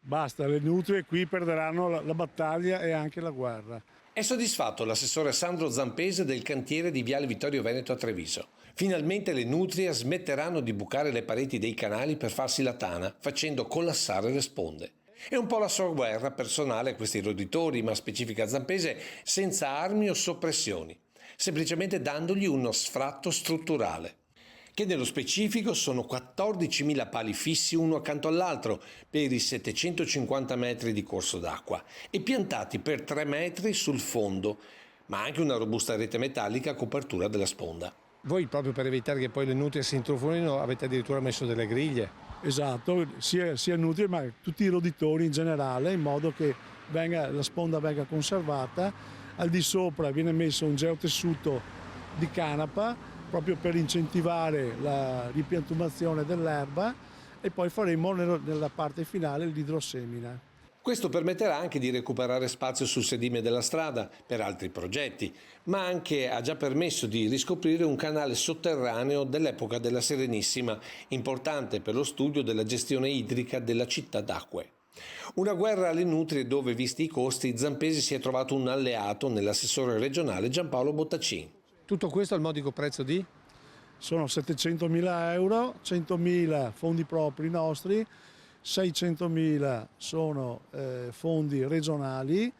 Basta, le nutrie qui perderanno la battaglia e anche la guerra. È soddisfatto l'assessore Sandro Zampese del cantiere di Viale Vittorio Veneto a Treviso. Finalmente le nutrie smetteranno di bucare le pareti dei canali per farsi la tana, facendo collassare le sponde. È un po' la sua guerra personale a questi roditori, ma specifica Zampese, senza armi o soppressioni, semplicemente dandogli uno sfratto strutturale, che nello specifico sono 14.000 pali fissi uno accanto all'altro per i 750 metri di corso d'acqua e piantati per 3 metri sul fondo, ma anche una robusta rete metallica a copertura della sponda. Voi proprio per evitare che poi le nutrie si intrufolino avete addirittura messo delle griglie? Esatto, sia nutrie ma tutti i roditori in generale, in modo che la sponda venga conservata. Al di sopra viene messo un geotessuto di canapa proprio per incentivare la ripiantumazione dell'erba, e poi faremo nella parte finale l'idrosemina. Questo permetterà anche di recuperare spazio sul sedime della strada per altri progetti, ma anche ha già permesso di riscoprire un canale sotterraneo dell'epoca della Serenissima, importante per lo studio della gestione idrica della città d'Acque. Una guerra alle nutrie dove, visti i costi, Zampesi si è trovato un alleato nell'assessore regionale Giampaolo Bottacin. Tutto questo al modico prezzo di? Sono 700.000 euro, 100.000 fondi propri nostri, 600.000 sono fondi regionali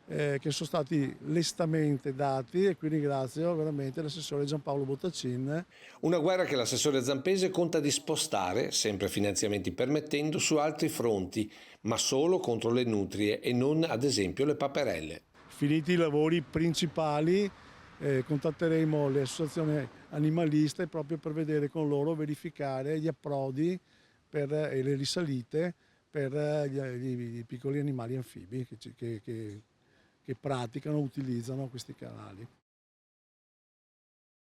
che sono stati lestamente dati, e qui ringrazio veramente l'assessore Giampaolo Bottacin. Una guerra che l'assessore Zampese conta di spostare, sempre finanziamenti permettendo, su altri fronti, ma solo contro le nutrie e non ad esempio le paperelle. Finiti i lavori principali contatteremo le associazioni animaliste proprio per vedere con loro, verificare gli approdi e le risalite per i piccoli animali anfibi che praticano, utilizzano questi canali.